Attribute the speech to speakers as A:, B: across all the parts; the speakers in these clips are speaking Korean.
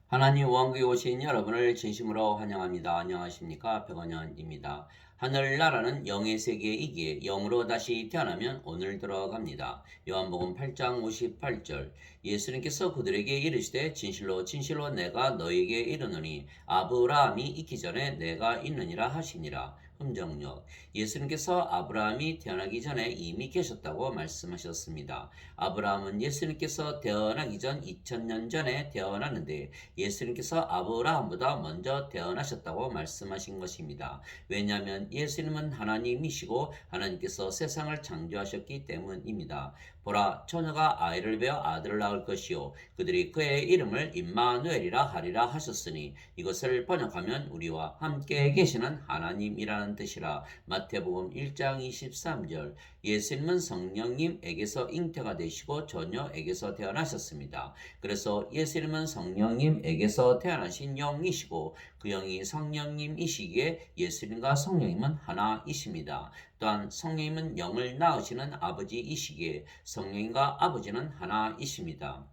A: 하나님 왕국에 오신 여러분을 진심으로 환영합니다. 안녕하십니까? 백원현입니다. 하늘나라는 영의 세계이기에 영으로 다시 태어나면 오늘 들어갑니다. 요한복음 8장 58절. 예수님께서 그들에게 이르시되 진실로 진실로 내가 너에게 이르노니 아브라함이 있기 전에 내가 있느니라 하시니라. 음정력. 예수님께서 아브라함이 태어나기 전에 이미 계셨다고 말씀하셨습니다. 아브라함은 예수님께서 태어나기 전 2000년 전에 태어났는데 예수님께서 아브라함보다 먼저 태어나셨다고 말씀하신 것입니다. 왜냐하면 예수님은 하나님이시고 하나님께서 세상을 창조하셨기 때문입니다. 보라, 처녀가 아이를 베어 아들을 낳을 것이요 그들이 그의 이름을 임마누엘이라 하리라 하셨으니 이것을 번역하면 우리와 함께 계시는 하나님이라는 뜻이라. 마태복음 1장 23절. 예수님은 성령님에게서 잉태가 되시고 처녀에게서 태어나셨습니다. 그래서 예수님은 성령님에게서 태어나신 영이시고 그 영이 성령님이시기에 예수님과 성령님은 하나이십니다. 또한 성령님은 영을 낳으시는 아버지이시기에 성령님과 아버지는 하나이십니다.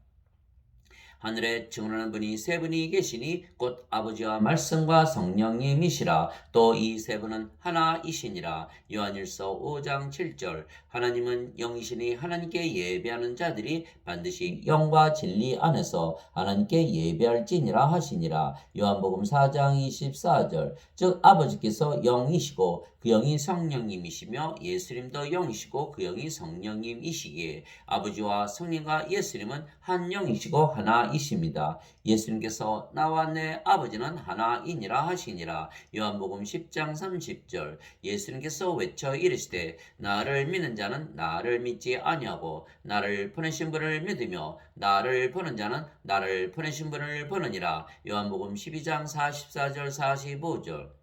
A: 하늘에 증언하는 분이 세 분이 계시니 곧 아버지와 말씀과 성령님이시라. 또 이 세 분은 하나이시니라. 요한일서 5장 7절. 하나님은 영이시니 하나님께 예배하는 자들이 반드시 영과 진리 안에서 하나님께 예배할지니라 하시니라. 요한복음 4장 24절. 즉 아버지께서 영이시고 그 영이 성령님이시며 예수님도 영이시고 그 영이 성령님이시기에 아버지와 성령과 예수님은 한 영이시고 하나이십니다. 예수님께서 나와 내 아버지는 하나이니라 하시니라. 요한복음 10장 30절. 예수님께서 외쳐 이르시되 나를 믿는 자는 나를 믿지 아니하고 나를 보내신 분을 믿으며 나를 보는 자는 나를 보내신 분을 보느니라. 요한복음 12장 44절 45절.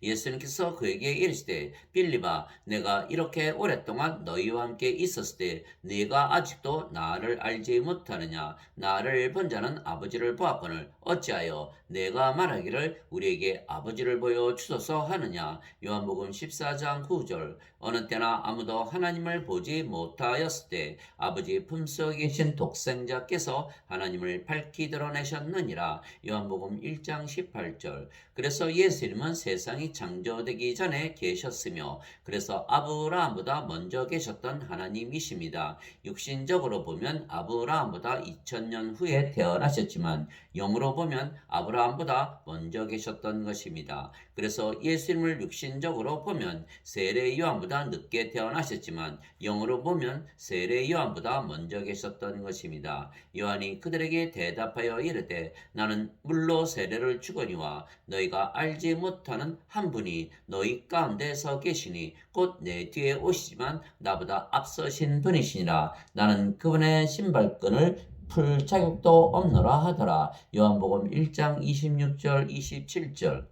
A: 예수님께서 그에게 이르시되 빌립아, 내가 이렇게 오랫동안 너희와 함께 있었을 때 네가 아직도 나를 알지 못하느냐? 나를 본 자는 아버지를 보았거늘 어찌하여 내가 말하기를 우리에게 아버지를 보여 주소서 하느냐? 요한복음 14장 9절. 어느 때나 아무도 하나님을 보지 못하였을 때 아버지 품속에 계신 독생자께서 하나님을 밝히 드러내셨느니라. 요한복음 1장 18절. 그래서 예수님은 세상이 창조되기 전에 계셨으며 그래서 아브라함보다 먼저 계셨던 하나님이십니다. 육신적으로 보면 아브라함보다 2000년 후에 태어나셨지만 영으로 보면 아브라함보다 먼저 계셨던 것입니다. 그래서 예수님을 육신적으로 보면 세례 요한보다 늦게 태어나셨지만 영으로 보면 세례 요한보다 먼저 계셨던 것입니다. 요한이 그들에게 대답하여 이르되 나는 물로 세례를 주거니와 너희가 알지 못하는 한 분이 너희 가운데 서 계시니 곧 내 뒤에 오시지만 나보다 앞서신 분이시니라. 나는 그분의 신발끈을 풀 자격도 없노라 하더라. 요한복음 1장 26절 27절.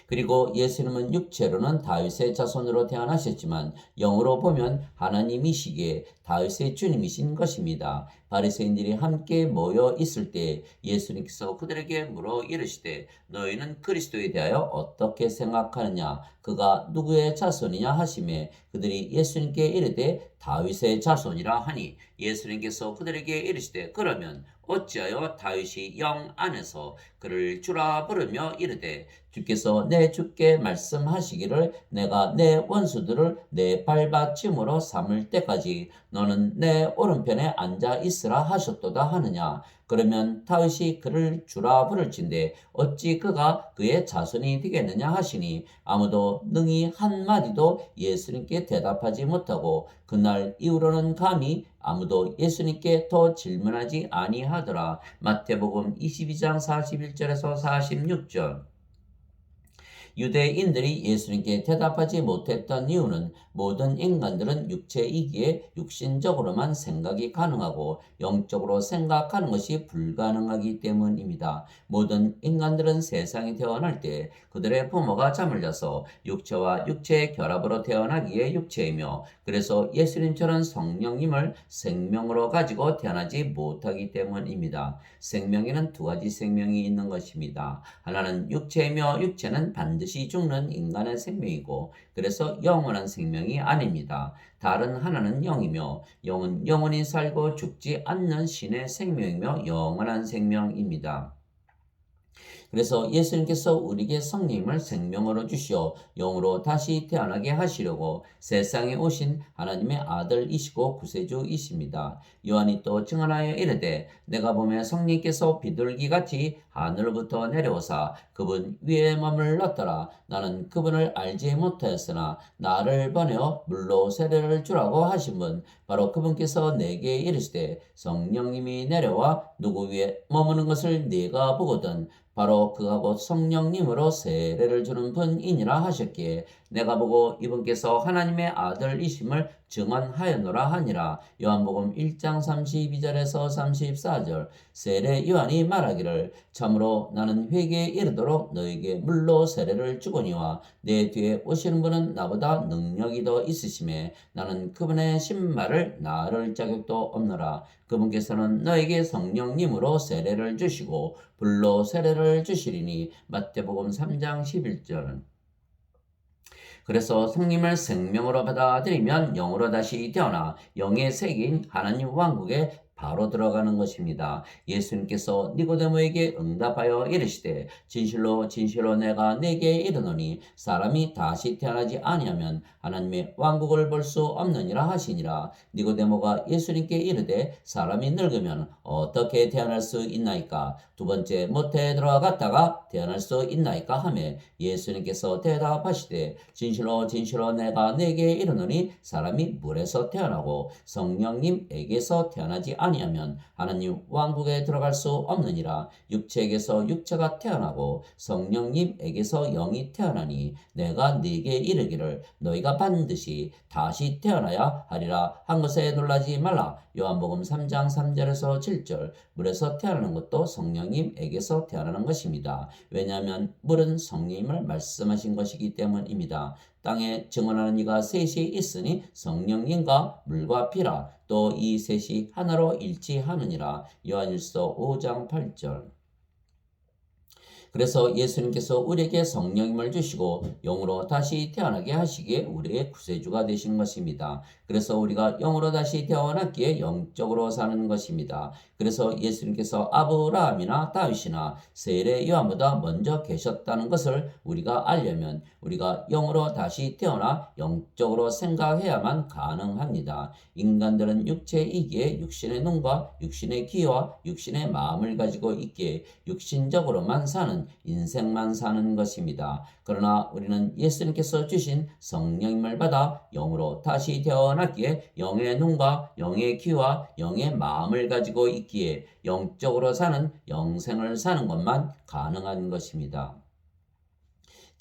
A: 그리고 예수님은 육체로는 다윗의 자손으로 태어나셨지만 영으로 보면 하나님이시기에 다윗의 주님이신 것입니다. 바리새인들이 함께 모여 있을 때 예수님께서 그들에게 물어 이르시되 너희는 그리스도에 대하여 어떻게 생각하느냐? 그가 누구의 자손이냐 하시매 그들이 예수님께 이르되 다윗의 자손이라 하니 예수님께서 그들에게 이르시되 그러면 어찌하여 다윗이 영 안에서 그를 주라 부르며 이르되 주께서 내 주께 말씀하시기를 내가 내 원수들을 내 발받침으로 삼을 때까지 너는 내 오른편에 앉아 있으라 하셨도다 하느냐. 그러면 다윗이 그를 주라 부를진대 어찌 그가 그의 자손이 되겠느냐 하시니 아무도 능히 한마디도 예수님께 대답하지 못하고 그날 이후로는 감히 아무도 예수님께 더 질문하지 아니하더라. 마태복음 22장 41절에서 46절. 유대인들이 예수님께 대답하지 못했던 이유는 모든 인간들은 육체이기에 육신적으로만 생각이 가능하고 영적으로 생각하는 것이 불가능하기 때문입니다. 모든 인간들은 세상에 태어날 때 그들의 부모가 잠을 자서 육체와 육체의 결합으로 태어나기에 육체이며 그래서 예수님처럼 성령님을 생명으로 가지고 태어나지 못하기 때문입니다. 생명에는 두 가지 생명이 있는 것입니다. 하나는 육체이며 육체는 반드시 죽는 인간의 생명이고 그래서 영원한 생명이 생명이 아닙니다. 다른 하나는 영이며 영은 영원히 살고 죽지 않는 신의 생명이며 영원한 생명입니다. 그래서 예수님께서 우리에게 성령님을 생명으로 주시어 영으로 다시 태어나게 하시려고 세상에 오신 하나님의 아들이시고 구세주이십니다. 요한이 또 증언하여 이르되 내가 보면 성령께서 비둘기같이 하늘로부터 내려오사 그분 위에 머물렀더라. 나는 그분을 알지 못하였으나 나를 보내어 물로 세례를 주라고 하신 분 바로 그분께서 내게 이르시되 성령님이 내려와 누구 위에 머무는 것을 네가 보거든 바로 그가 곧 성령님으로 세례를 주는 분이니라 하셨기에 내가 보고 이분께서 하나님의 아들이심을 증언하였노라 하니라. 요한복음 1장 32절에서 34절. 세례 요한이 말하기를 참으로 나는 회개에 이르도록 너에게 물로 세례를 주거니와 내 뒤에 오시는 분은 나보다 능력이 더 있으심에 나는 그분의 신발을 나를 자격도 없노라. 그분께서는 너에게 성령님으로 세례를 주시고 불로 세례를 주시리니. 마태복음 3장 11절. 그래서 성령을 생명으로 받아들이면 영으로 다시 태어나 영의 세계인 하나님 왕국에 바로 들어가는 것입니다. 예수님께서 니고데모에게 응답하여 이르시되 진실로 진실로 내가 네게 이르노니 사람이 다시 태어나지 아니하면 하나님의 왕국을 볼 수 없느니라 하시니라. 니고데모가 예수님께 이르되 사람이 늙으면 어떻게 태어날 수 있나이까? 두 번째 모태에 들어갔다가 태어날 수 있나이까 하매 예수님께서 대답하시되 진실로 진실로 내가 네게 이르노니 사람이 물에서 태어나고 성령님에게서 태어나지 아니하면 하나님 왕국에 들어갈 수 없느니라. 육체에게서 육체가 태어나고 성령님에게서 영이 태어나니 내가 네게 이르기를 너희가 반드시 다시 태어나야 하리라 한 것에 놀라지 말라. 요한복음 3장 3절에서 7절. 물에서 태어나는 것도 성령님에게서 태어나는 것입니다. 왜냐하면 물은 성령님을 말씀하신 것이기 때문입니다. 땅에 증언하는 이가 셋이 있으니 성령님과 물과 피라. 또 이 셋이 하나로 일치하느니라. 요한일서 5장 8절. 그래서 예수님께서 우리에게 성령님을 주시고 영으로 다시 태어나게 하시기에 우리의 구세주가 되신 것입니다. 그래서 우리가 영으로 다시 태어났기에 영적으로 사는 것입니다. 그래서 예수님께서 아브라함이나 다윗이나 세례 요한보다 먼저 계셨다는 것을 우리가 알려면 우리가 영으로 다시 태어나 영적으로 생각해야만 가능합니다. 인간들은 육체이기에 육신의 눈과 육신의 귀와 육신의 마음을 가지고 있기에 육신적으로만 사는 인생만 사는 것입니다. 그러나 우리는 예수님께서 주신 성령님을 받아 영으로 다시 태어났기에 영의 눈과 영의 귀와 영의 마음을 가지고 있기에 영적으로 사는 영생을 사는 것만 가능한 것입니다.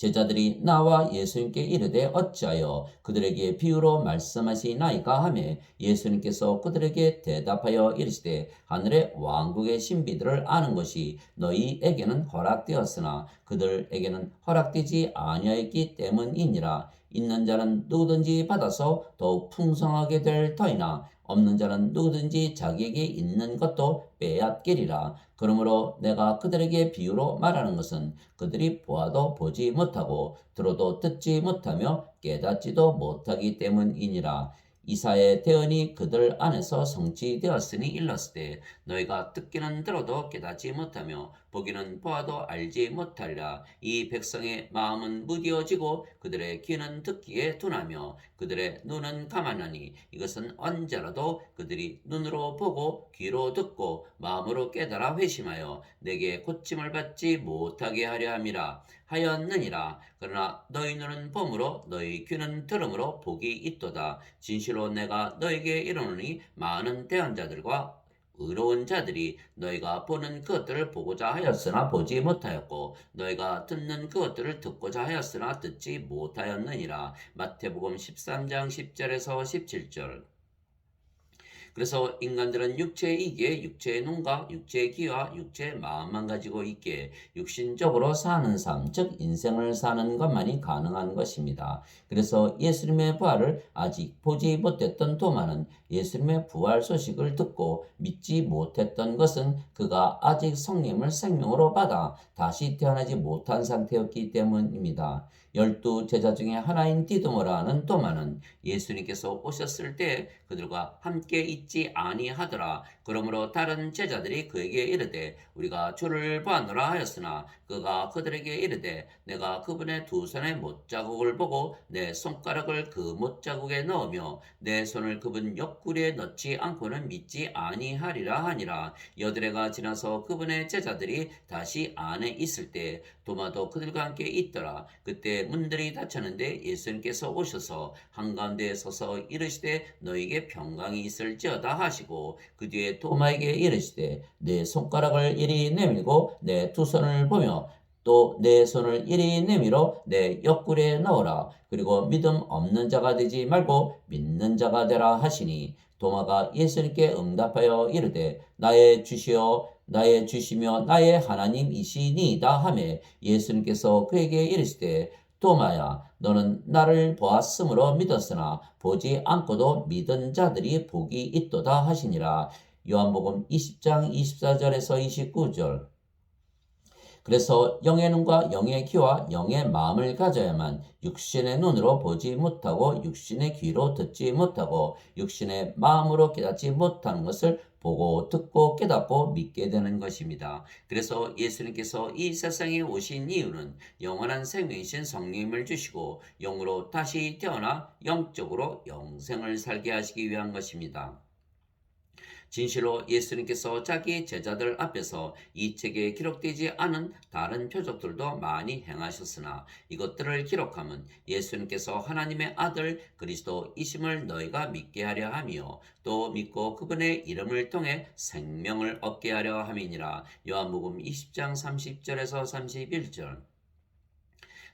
A: 제자들이 나와 예수님께 이르되 어찌하여 그들에게 비유로 말씀하시나이까 하매 예수님께서 그들에게 대답하여 이르시되 하늘의 왕국의 신비들을 아는 것이 너희에게는 허락되었으나 그들에게는 허락되지 아니하였기 때문이니라. 있는 자는 누구든지 받아서 더욱 풍성하게 될 터이나 없는 자는 누구든지 자기에게 있는 것도 빼앗기리라. 그러므로 내가 그들에게 비유로 말하는 것은 그들이 보아도 보지 못하고 들어도 듣지 못하며 깨닫지도 못하기 때문이니라. 이사의 대언이 그들 안에서 성취되었으니 일렀으되 너희가 듣기는 들어도 깨닫지 못하며 보기는 보아도 알지 못하리라. 이 백성의 마음은 무디어지고 그들의 귀는 듣기에 둔하며 그들의 눈은 감하나니 이것은 언제라도 그들이 눈으로 보고 귀로 듣고 마음으로 깨달아 회심하여 내게 고침을 받지 못하게 하려 함이라 하였느니라. 그러나 너희 눈은 봄으로 너희 귀는 들음으로 복이 있도다. 진실로 내가 너에게 이르노니 많은 대언자들과 의로운 자들이 너희가 보는 그것들을 보고자 하였으나 보지 못하였고 너희가 듣는 그것들을 듣고자 하였으나 듣지 못하였느니라. 마태복음 13장 10절에서 17절. 그래서 인간들은 육체이기에 육체의 눈과 육체의 귀와 육체의 마음만 가지고 있기에 육신적으로 사는 삶, 즉 인생을 사는 것만이 가능한 것입니다. 그래서 예수님의 부활을 아직 보지 못했던 도마는 예수님의 부활 소식을 듣고 믿지 못했던 것은 그가 아직 성령을 생명으로 받아 다시 태어나지 못한 상태였기 때문입니다. 12제자 중에 하나인 디도모라 하는 도마는 예수님께서 오셨을 때 그들과 함께 있지 아니하더라. 그러므로 다른 제자들이 그에게 이르되 우리가 주를 보았노라 하였으나 그가 그들에게 이르되 내가 그분의 두 손의 못자국을 보고 내 손가락을 그 못자국에 넣으며 내 손을 그분 옆구리에 넣지 않고는 믿지 아니하리라 하니라. 여드레가 지나서 그분의 제자들이 다시 안에 있을 때 도마도 그들과 함께 있더라. 그때 문들이 닫혔는데 예수님께서 오셔서 한가운데 서서 이르시되 너에게 평강이 있을지어다 하시고 그 뒤에 도마에게 이르시되 내 손가락을 이리 내밀고 내 두 손을 보며 또 내 손을 이리 내밀어 내 옆구리에 넣어라. 그리고 믿음 없는 자가 되지 말고 믿는 자가 되라 하시니 도마가 예수님께 응답하여 이르되 나의 주시여 나의 주시며 나의 하나님이시니이다 하매 예수님께서 그에게 이르시되 도마야 너는 나를 보았으므로 믿었으나 보지 않고도 믿은 자들이 복이 있도다 하시니라. 요한복음 20장 24절에서 29절. 그래서 영의 눈과 영의 귀와 영의 마음을 가져야만 육신의 눈으로 보지 못하고 육신의 귀로 듣지 못하고 육신의 마음으로 깨닫지 못하는 것을 보고 듣고 깨닫고 믿게 되는 것입니다. 그래서 예수님께서 이 세상에 오신 이유는 영원한 생명이신 성령님을 주시고 영으로 다시 태어나 영적으로 영생을 살게 하시기 위한 것입니다. 진실로 예수님께서 자기 제자들 앞에서 이 책에 기록되지 않은 다른 표적들도 많이 행하셨으나 이것들을 기록함은 예수님께서 하나님의 아들 그리스도이심을 너희가 믿게 하려 함이요 또 믿고 그분의 이름을 통해 생명을 얻게 하려 함이니라. 요한복음 20장 30절에서 31절.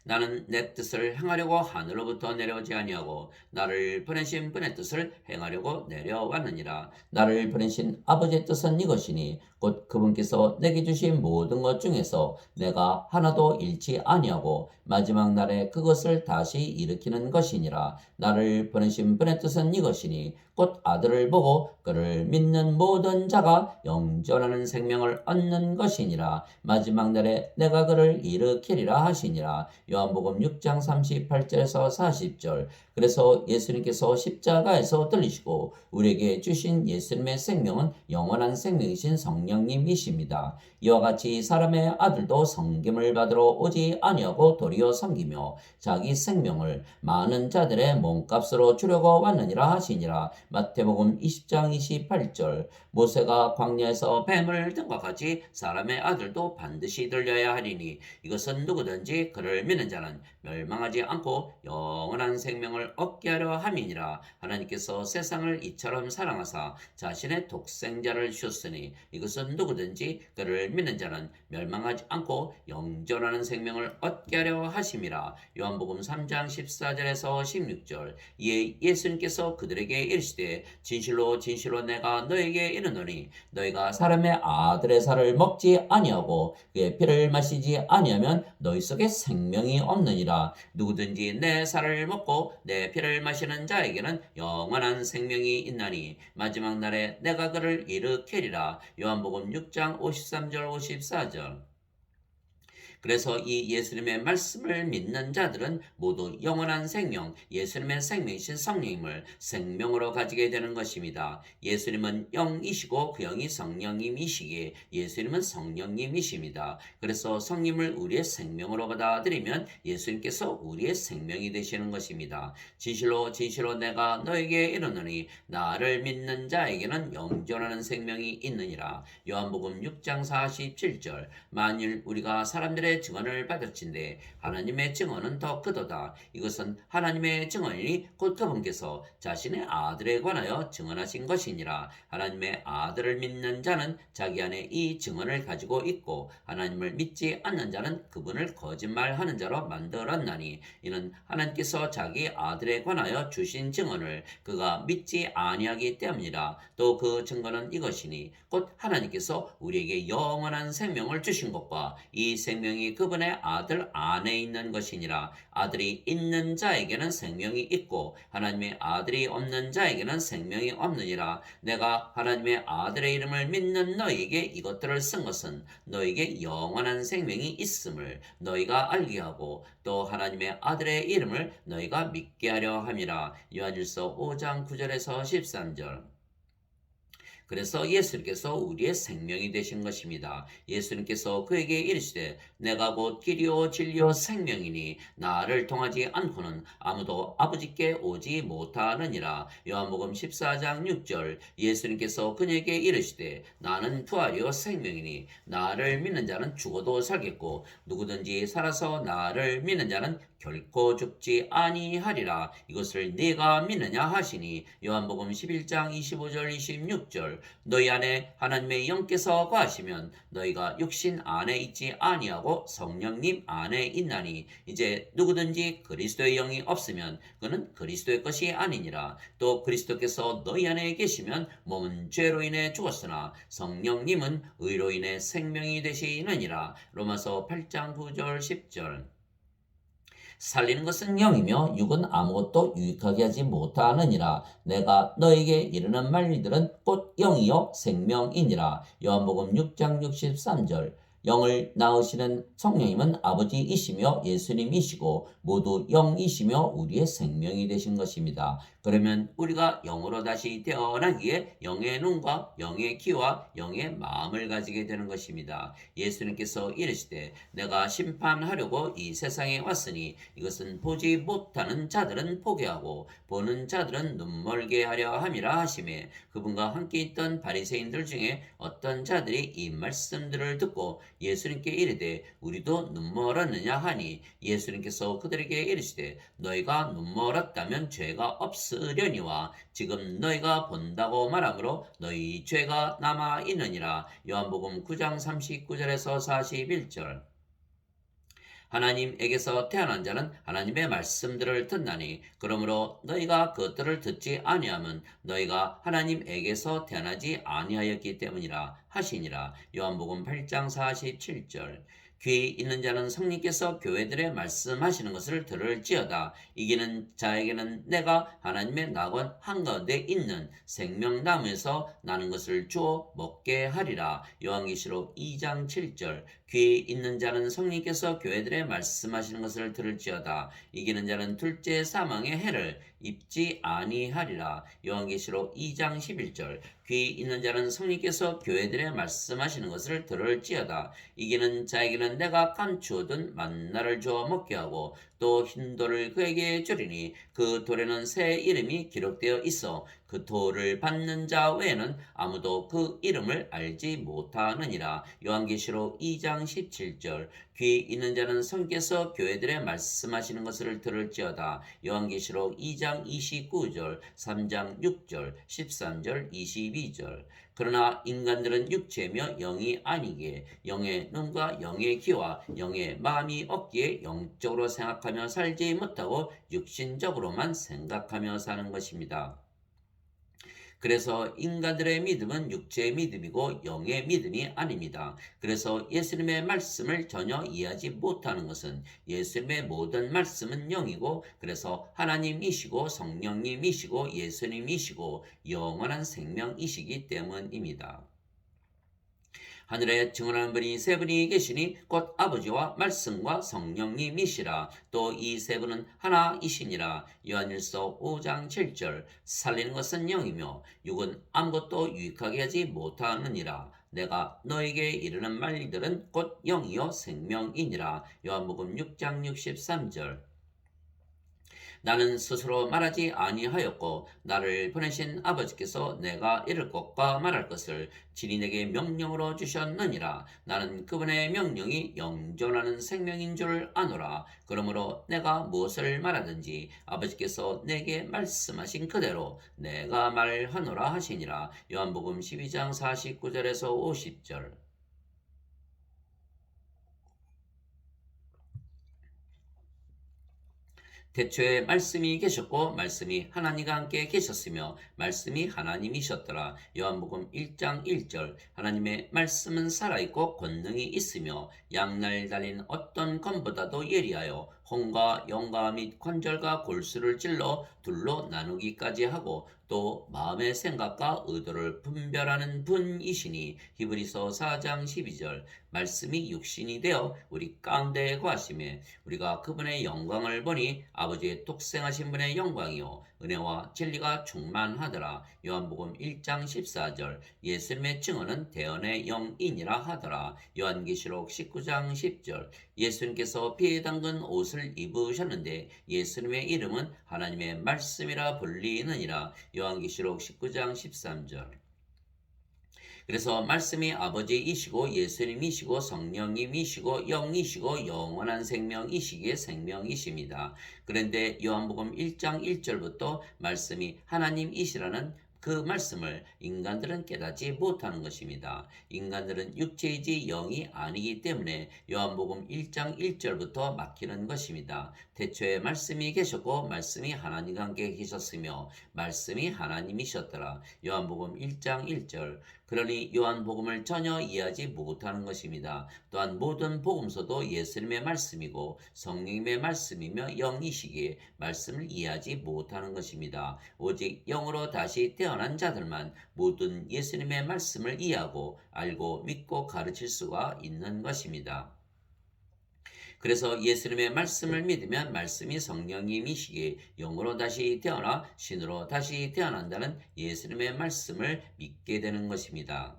A: 나는 내 뜻을 행하려고 하늘로부터 내려오지 아니하고 나를 보내신 분의 뜻을 행하려고 내려왔느니라. 나를 보내신 아버지의 뜻은 이것이니 곧 그분께서 내게 주신 모든 것 중에서 내가 하나도 잃지 아니하고 마지막 날에 그것을 다시 일으키는 것이니라. 나를 보내신 분의 뜻은 이것이니 곧 아들을 보고 그를 믿는 모든 자가 영존하는 생명을 얻는 것이니라. 마지막 날에 내가 그를 일으키리라 하시니라. 요한복음 6장 38절에서 40절. 그래서 예수님께서 십자가에서 들리시고 우리에게 주신 예수님의 생명은 영원한 생명이신 성령님이십니다. 이와 같이 사람의 아들도 섬김을 받으러 오지 아니하고 도리어 섬기며 자기 생명을 많은 자들의 몸값으로 주려고 왔느니라 하시니라. 마태복음 20장 28절. 모세가 광야에서 뱀을 든 것 같이 사람의 아들도 반드시 들려야 하리니 이것은 누구든지 그를 믿는 자는 멸망하지 않고 영원한 생명을 얻게 하려 함이니라. 하나님께서 세상을 이처럼 사랑하사 자신의 독생자를 주셨으니 이것은 누구든지 그를 믿는 자는 멸망하지 않고 영존하는 생명을 얻게 하려 하심이라. 요한복음 3장 14절에서 16절. 이에 예수님께서 그들에게 이르시되 진실로 진실로 내가 너에게 이르노니 너희가 사람의 아들의 살을 먹지 아니하고 그의 피를 마시지 아니하면 너희 속에 생명이 없느니라. 누구든지 내 살을 먹고 내 피를 마시는 자에게는 영원한 생명이 있나니 마지막 날에 내가 그를 일으키리라. 요한복음 6장 53절 54절. 그래서 이 예수님의 말씀을 믿는 자들은 모두 영원한 생명, 예수님의 생명이신 성령님을 생명으로 가지게 되는 것입니다. 예수님은 영이시고 그 영이 성령님이시기에 예수님은 성령님이십니다. 그래서 성령님을 우리의 생명으로 받아들이면 예수님께서 우리의 생명이 되시는 것입니다. 진실로 진실로 내가 너에게 이르노니 나를 믿는 자에게는 영존하는 생명이 있느니라. 요한복음 6장 47절. 만일 우리가 사람들의 아들의 증언을 받을진대 하나님의 증언은 더 크도다. 이것은 하나님의 증언이니 곧 그분께서 자신의 아들에 관하여 증언하신 것이니라. 하나님의 아들을 믿는 자는 자기 안에 이 증언을 가지고 있고 하나님을 믿지 않는 자는 그분을 거짓말하는 자로 만들었나니 이는 하나님께서 자기 아들에 관하여 주신 증언을 그가 믿지 아니하기 때문이라. 또 그 증거는 이것이니 곧 하나님께서 우리에게 영원한 생명을 주신 것과 이 생명이 그분의 아들 안에 있는 것이니라. 아들이 있는 자에게는 생명이 있고 하나님의 아들이 없는 자에게는 생명이 없느니라. 내가 하나님의 아들의 이름을 믿는 너희에게 이것들을 쓴 것은 너희에게 영원한 생명이 있음을 너희가 알게 하고 또 하나님의 아들의 이름을 너희가 믿게 하려 함이라. 요한일서 5장 9절에서 13절. 그래서 예수님께서 우리의 생명이 되신 것입니다. 예수님께서 그에게 이르시되 내가 곧 길이요 진리요 생명이니 나를 통하지 않고는 아무도 아버지께 오지 못하느니라. 요한복음 14장 6절. 예수님께서 그에게 이르시되 나는 부활이요 생명이니 나를 믿는 자는 죽어도 살겠고 누구든지 살아서 나를 믿는 자는 결코 죽지 아니하리라. 이것을 네가 믿느냐 하시니 요한복음 11장 25절 26절. 너희 안에 하나님의 영께서 거하시면 너희가 육신 안에 있지 아니하고 성령님 안에 있나니 이제 누구든지 그리스도의 영이 없으면 그는 그리스도의 것이 아니니라. 또 그리스도께서 너희 안에 계시면 몸은 죄로 인해 죽었으나 성령님은 의로 인해 생명이 되시느니라. 로마서 8장 9절 10절. 살리는 것은 영이며 육은 아무것도 유익하게 하지 못하느니라. 내가 너에게 이르는 말들은 곧 영이요 생명이니라. 요한복음 6장 63절. 영을 낳으시는 성령님은 아버지이시며 예수님이시고 모두 영이시며 우리의 생명이 되신 것입니다. 그러면 우리가 영으로 다시 태어나기에 영의 눈과 영의 귀와 영의 마음을 가지게 되는 것입니다. 예수님께서 이르시되 내가 심판하려고 이 세상에 왔으니 이것은 보지 못하는 자들은 보게 하고 보는 자들은 눈멀게 하려 함이라 하시매 그분과 함께 있던 바리새인들 중에 어떤 자들이 이 말씀들을 듣고 예수님께 이르되 우리도 눈멀었느냐 하니 예수님께서 그들에게 이르시되 너희가 눈멀었다면 죄가 없으려니와 지금 너희가 본다고 말하므로 너희 죄가 남아 있느니라. 요한복음 9장 39절에서 41절. 하나님에게서 태어난 자는 하나님의 말씀들을 듣나니 그러므로 너희가 그것들을 듣지 아니하면 너희가 하나님에게서 태어나지 아니하였기 때문이라 하시니라. 요한복음 8장 47절. 귀 있는 자는 성령께서 교회들에 말씀하시는 것을 들을지어다. 이기는 자에게는 내가 하나님의 낙원 한가운데 있는 생명나무에서 나는 것을 주어 먹게 하리라. 요한계시록 2장 7절. 귀 있는 자는 성령께서 교회들에 말씀하시는 것을 들을지어다. 이기는 자는 둘째 사망의 해를 입지 아니하리라. 요한계시록 2장 11절. 귀 있는 자는 성령께서 교회들에 말씀하시는 것을 들을지어다. 이기는 자에게는 내가 감추어둔 만나를 주어 먹게 하고 또 흰 돌을 그에게 주리니 그 돌에는 새 이름이 기록되어 있어 그 돌을 받는 자 외에는 아무도 그 이름을 알지 못하느니라. 요한계시록 2장 17절. 귀 있는 자는 성께서 교회들에 말씀하시는 것을 들을지어다. 요한계시록 2장 29절, 3장 6절, 13절, 22절. 그러나 인간들은 육체며 영이 아니기에 영의 눈과 영의 귀와 영의 마음이 없기에 영적으로 생각하며 살지 못하고 육신적으로만 생각하며 사는 것입니다. 그래서 인간들의 믿음은 육체의 믿음이고 영의 믿음이 아닙니다. 그래서 예수님의 말씀을 전혀 이해하지 못하는 것은 예수님의 모든 말씀은 영이고 그래서 하나님이시고 성령님이시고 예수님이시고 영원한 생명이시기 때문입니다. 하늘에 증언하는 분이 세 분이 계시니 곧 아버지와 말씀과 성령님이시라. 또 이 세 분은 하나이시니라. 요한일서 5장 7절. 살리는 것은 영이며 육은 아무것도 유익하게 하지 못하느니라. 내가 너에게 이르는 말들은 곧 영이요 생명이니라. 요한복음 6장 63절. 나는 스스로 말하지 아니하였고 나를 보내신 아버지께서 내가 이를 것과 말할 것을 친히 내게 명령으로 주셨느니라. 나는 그분의 명령이 영존하는 생명인 줄 아노라. 그러므로 내가 무엇을 말하든지 아버지께서 내게 말씀하신 그대로 내가 말하노라 하시니라. 요한복음 12장 49절에서 50절. 태초에 말씀이 계셨고 말씀이 하나님과 함께 계셨으며 말씀이 하나님이셨더라. 요한복음 1장 1절. 하나님의 말씀은 살아있고 권능이 있으며 양날 달린 어떤 검보다도 예리하여 혼과 영과 및 관절과 골수를 찔러 둘로 나누기까지 하고 또 마음의 생각과 의도를 분별하는 분이시니. 히브리서 4장 12절. 말씀이 육신이 되어 우리 가운데 거하시며 우리가 그분의 영광을 보니 아버지의 독생하신 분의 영광이요 은혜와 진리가 충만하더라. 요한복음 1장 14절. 예수님의 증언은 대언의 영이니라 하더라. 요한계시록 19장 10절. 예수님께서 피에 담근 옷을 입으셨는데 예수님의 이름은 하나님의 말씀이라 불리느니라. 요한계시록 19장 13절. 그래서 말씀이 아버지이시고 예수님이시고 성령님이시고 영이시고 영원한 생명이시기에 생명이십니다. 그런데 요한복음 1장 1절부터 말씀이 하나님이시라는 그 말씀을 인간들은 깨닫지 못하는 것입니다. 인간들은 육체이지 영이 아니기 때문에 요한복음 1장 1절부터 막히는 것입니다. 태초에 말씀이 계셨고 말씀이 하나님과 함께 계셨으며 말씀이 하나님이셨더라. 요한복음 1장 1절. 그러니 요한복음을 전혀 이해하지 못하는 것입니다. 또한 모든 복음서도 예수님의 말씀이고 성령님의 말씀이며 영이시기에 말씀을 이해하지 못하는 것입니다. 오직 영으로 다시 태어난 자들만 모든 예수님의 말씀을 이해하고 알고 믿고 가르칠 수가 있는 것입니다. 그래서 예수님의 말씀을 믿으면 말씀이 성령님이시기에 영으로 다시 태어나 신으로 다시 태어난다는 예수님의 말씀을 믿게 되는 것입니다.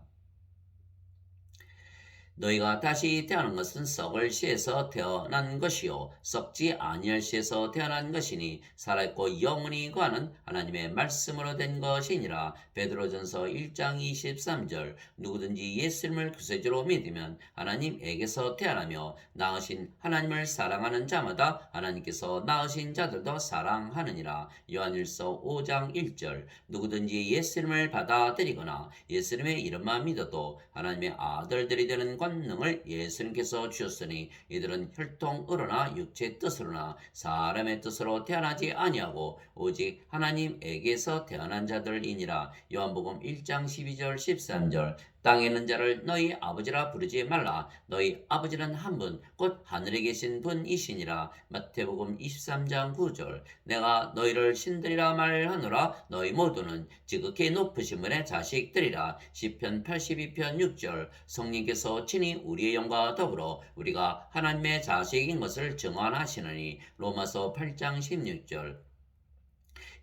A: 너희가 다시 태어난 것은 썩을 씨에서 태어난 것이요 썩지 아니할 씨에서 태어난 것이니 살아있고 영원히 거하는 하나님의 말씀으로 된 것이니라. 베드로전서 1장 23절. 누구든지 예수님을 구세주로 믿으면 하나님에게서 태어나며 낳으신 하나님을 사랑하는 자마다 하나님께서 낳으신 자들도 사랑하느니라. 요한일서 5장 1절. 누구든지 예수님을 받아들이거나 예수님의 이름만 믿어도 하나님의 아들들이 되는 권능을 예수님께서 주셨으니 이들은 혈통으로나 육체의 뜻으로나 사람의 뜻으로 태어나지 아니하고 오직 하나님에게서 태어난 자들이니라. 요한복음 1장 12절 13절. 땅에 있는 자를 너희 아버지라 부르지 말라. 너희 아버지는 한 분 곧 하늘에 계신 분이시니라. 마태복음 23장 9절. 내가 너희를 신들이라 말하노라. 너희 모두는 지극히 높으신 분의 자식들이라. 시편 82편 6절. 성령께서 친히 우리의 영과 더불어 우리가 하나님의 자식인 것을 증언하시느니. 로마서 8장 16절.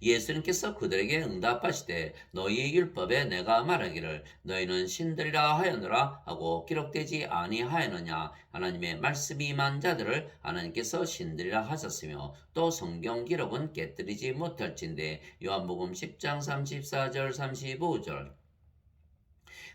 A: 예수님께서 그들에게 응답하시되 너희의 율법에 내가 말하기를 너희는 신들이라 하였노라 하고 기록되지 아니하였느냐. 하나님의 말씀이 임한 자들을 하나님께서 신들이라 하셨으며 또 성경 기록은 깨뜨리지 못할진대. 요한복음 10장 34절 35절.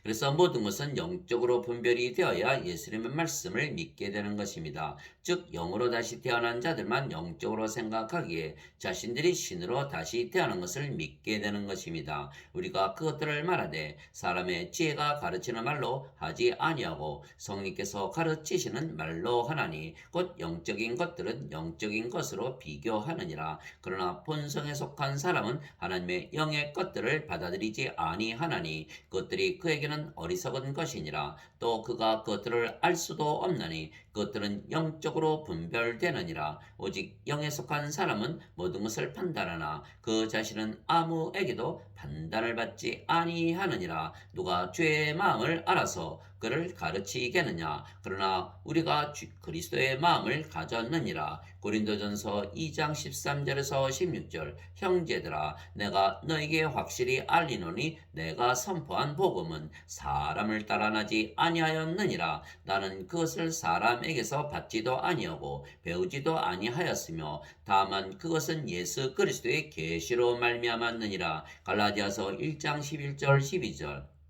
A: 그래서 모든 것은 영적으로 분별이 되어야 예수님의 말씀을 믿게 되는 것입니다. 즉 영으로 다시 태어난 자들만 영적으로 생각하기에 자신들이 신으로 다시 태어난 것을 믿게 되는 것입니다. 우리가 그것들을 말하되 사람의 지혜가 가르치는 말로 하지 아니하고 성령께서 가르치시는 말로 하나니 곧 영적인 것들은 영적인 것으로 비교하느니라. 그러나 본성에 속한 사람은 하나님의 영의 것들을 받아들이지 아니하나니 그것들이 그에게는 어리석은 것이니라. 또 그가 그것들을 알 수도 없나니 그것들은 영적으로 분별되느니라. 오직 영에 속한 사람은 모든 것을 판단하나 그 자신은 아무에게도 판단을 받지 아니하느니라. 누가 죄의 마음을 알아서 그를 가르치겠느냐. 그러나 우리가 그리스도의 마음을 가졌느니라. 고린도전서 2장 13절에서 16절. 형제들아 내가 너에게 확실히 알리노니 내가 선포한 복음은 사람을 따라 나지 아니하였느니라. 나는 그것을 사람에게서 받지도 아니하고 배우지도 아니하였으며 다만 그것은 예수 그리스도의 계시로 말미암았느니라. 갈라디아서 1장 11절 12절.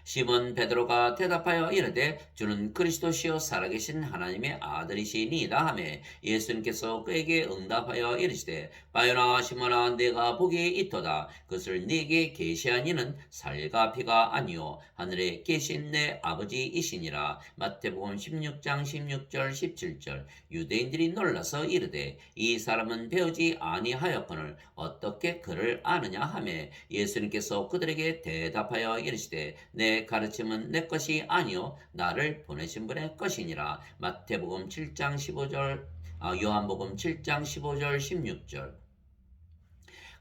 A: 시몬 베드로가 대답하여 이르되 주는 그리스도시요 살아계신 하나님의 아들이시니이다 하매 예수님께서 그에게 응답하여 이르시되 바요나 시몬아 내가 보기에 있도다. 그것을 네게 계시한 이는 살과 피가 아니요 하늘에 계신 내 아버지이시니라. 마태복음 16장 16절 17절. 유대인들이 놀라서 이르되 이 사람은 배우지 아니하였거늘 어떻게 그를 아느냐 하매 예수님께서 그들에게 대답하여 이르시되 내 가르침은 내 것이 아니요 나를 보내신 분의 것이니라. 마태복음 7장 15절 요한복음 7장 15절 16절.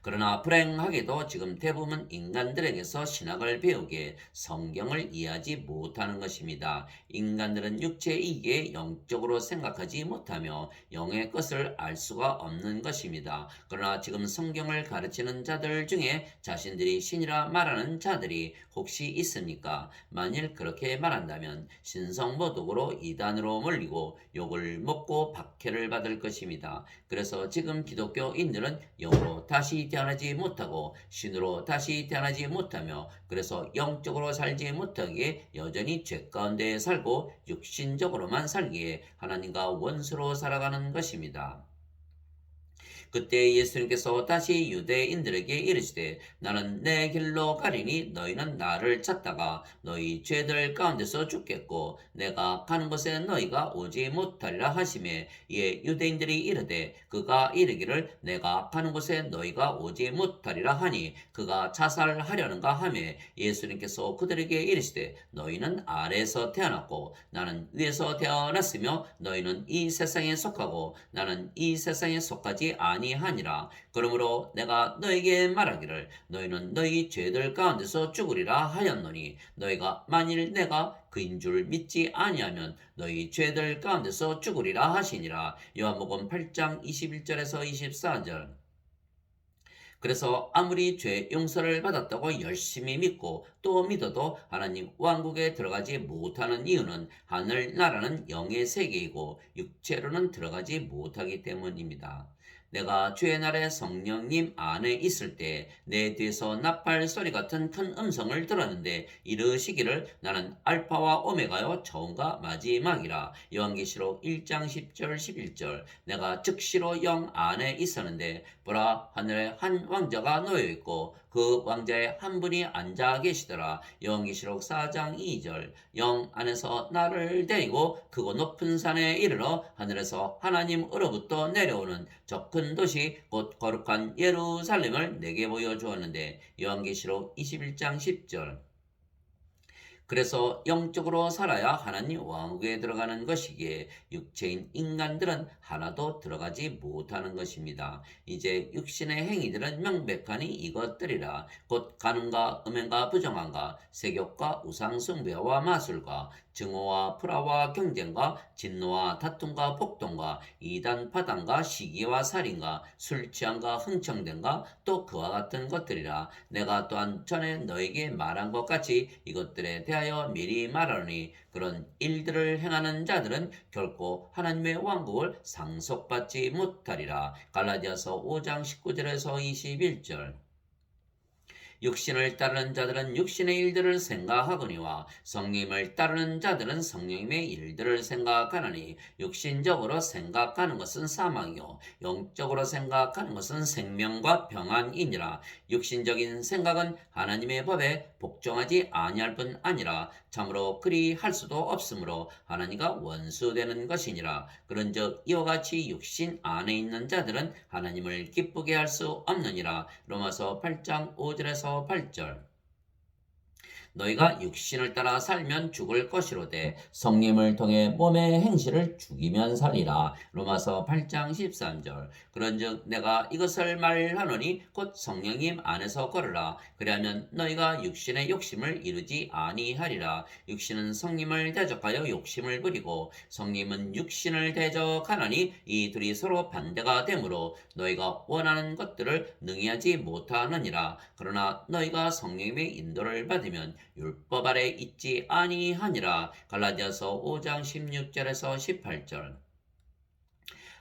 A: 그러나 불행하게도 지금 대부분 인간들에게서 신학을 배우기에 성경을 이해하지 못하는 것입니다. 인간들은 육체이기에 영적으로 생각하지 못하며 영의 것을 알 수가 없는 것입니다. 그러나 지금 성경을 가르치는 자들 중에 자신들이 신이라 말하는 자들이 혹시 있습니까? 만일 그렇게 말한다면 신성모독으로 이단으로 몰리고 욕을 먹고 박해를 받을 것입니다. 그래서 지금 기독교인들은 영으로 다시 태어나지 못하고 신으로 다시 태어나지 못하며 그래서 영적으로 살지 못하기에 여전히 죄 가운데 살고 육신적으로만 살기에 하나님과 원수로 살아가는 것입니다. 그때 예수님께서 다시 유대인들에게 이르시되 나는 내 길로 가리니 너희는 나를 찾다가 너희 죄들 가운데서 죽겠고 내가 가는 곳에 너희가 오지 못하리라 하시매 이에 유대인들이 이르되 그가 이르기를 내가 가는 곳에 너희가 오지 못하리라 하니 그가 자살하려는가 하매 예수님께서 그들에게 이르시되 너희는 아래에서 태어났고 나는 위에서 태어났으며 너희는 이 세상에 속하고 나는 이 세상에 속하지 아니하니라. 그러므로 내가 너에게 말하기를 너희는 너희 죄들 가운데서 죽으리라 하였노니 너희가 만일 내가 그인 줄 믿지 아니하면 너희 죄들 가운데서 죽으리라 하시니라. 요한복음 8장 21절에서 24절. 그래서 아무리 죄 용서를 받았다고 열심히 믿고 또 믿어도 하나님 왕국에 들어가지 못하는 이유는 하늘나라는 영의 세계이고 육체로는 들어가지 못하기 때문입니다. 내가 주의 날에 성령님 안에 있을 때 내 뒤에서 나팔 소리 같은 큰 음성을 들었는데 이르시기를 나는 알파와 오메가요 처음과 마지막이라. 요한계시록 1장 10절 11절. 내가 즉시로 영 안에 있었는데 보라 하늘에 한 왕자가 놓여 있고 그 왕자의 한 분이 앉아 계시더라. 요한계시록 4장 2절. 영 안에서 나를 데리고 크고 높은 산에 이르러 하늘에서 하나님으로부터 내려오는 저 큰 도시 곧 거룩한 예루살렘을 내게 보여주었는데 요한계시록 21장 10절. 그래서 영적으로 살아야 하나님 왕국에 들어가는 것이기에 육체인 인간들은 하나도 들어가지 못하는 것입니다. 이제 육신의 행위들은 명백하니 이것들이라. 곧 간음과 음행과 부정함과 세욕과 우상숭배와 마술과 증오와 불화와 경쟁과 진노와 다툼과 폭동과 이단 파단과 시기와 살인과 술 취함과 흥청됨과 또 그와 같은 것들이라. 내가 또한 전에 너에게 말한 것 같이 이것들에 대하여 미리 말하노니 그런 일들을 행하는 자들은 결코 하나님의 왕국을 상속받지 못하리라. 갈라디아서 5장 19절에서 21절. 육신을 따르는 자들은 육신의 일들을 생각하거니와 성령님을 따르는 자들은 성령님의 일들을 생각하나니 육신적으로 생각하는 것은 사망이요 영적으로 생각하는 것은 생명과 평안이니라. 육신적인 생각은 하나님의 법에 복종하지 아니할 뿐 아니라 참으로 그리 할 수도 없으므로 하나님과 원수되는 것이니라. 그런즉 이와 같이 육신 안에 있는 자들은 하나님을 기쁘게 할 수 없느니라. 로마서 8장 5절에서 8절. 너희가 육신을 따라 살면 죽을 것이로되 성령을 통해 몸의 행실을 죽이면 살리라. 로마서 8장 13절. 그런즉 내가 이것을 말하노니 곧 성령님 안에서 걸으라. 그리하면 너희가 육신의 욕심을 이루지 아니하리라. 육신은 성령을 대적하여 욕심을 부리고 성령은 육신을 대적하나니 이 둘이 서로 반대가 되므로 너희가 원하는 것들을 능히하지 못하느니라. 그러나 너희가 성령님의 인도를 받으면 율법 아래 있지 아니하니라. 갈라디아서 5장 16절에서 18절.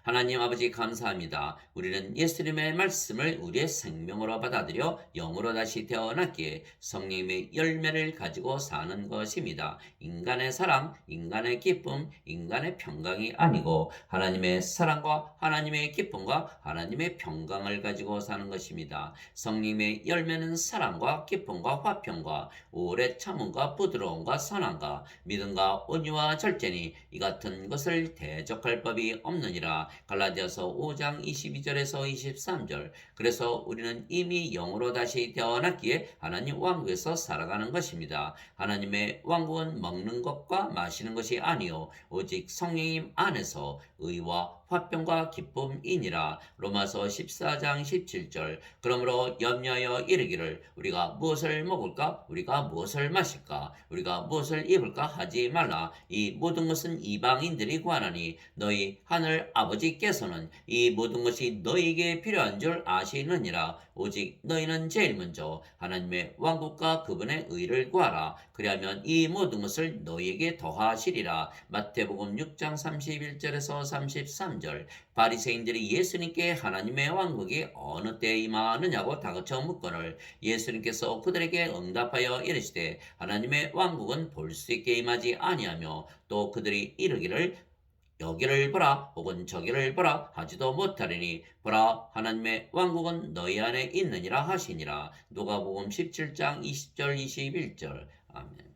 A: 하나님 아버지 감사합니다. 우리는 예수님의 말씀을 우리의 생명으로 받아들여 영으로 다시 태어났기에 성령님의 열매를 가지고 사는 것입니다. 인간의 사랑, 인간의 기쁨, 인간의 평강이 아니고 하나님의 사랑과 하나님의 기쁨과 하나님의 평강을 가지고 사는 것입니다. 성령님의 열매는 사랑과 기쁨과 화평과 오래 참음과 부드러움과 선함과 믿음과 온유와 절제니 이 같은 것을 대적할 법이 없느니라. 갈라디아서 5장 22절에서 23절. 그래서 우리는 이미 영으로 다시 태어났기에 하나님 왕국에서 살아가는 것입니다. 하나님의 왕국은 먹는 것과 마시는 것이 아니요 오직 성령님 안에서 의와 화평과 기쁨이니라. 로마서 14장 17절. 그러므로 염려하여 이르기를 우리가 무엇을 먹을까? 우리가 무엇을 마실까? 우리가 무엇을 입을까? 하지 말라. 이 모든 것은 이방인들이 구하나니 너희 하늘 아버지께서는 이 모든 것이 너희에게 필요한 줄 아시느니라. 오직 너희는 제일 먼저 하나님의 왕국과 그분의 의를 구하라. 그리하면 이 모든 것을 너희에게 더하시리라. 마태복음 6장 31절에서 33절. 바리새인들이 예수님께 하나님의 왕국이 어느 때에 임하느냐고 다그쳐 묻거늘 예수님께서 그들에게 응답하여 이르시되 하나님의 왕국은 볼 수 있게 임하지 아니하며 또 그들이 이르기를 여기를 보라 혹은 저기를 보라 하지도 못하리니 보라 하나님의 왕국은 너희 안에 있느니라 하시니라. 누가복음 17장 20절 21절. 아멘.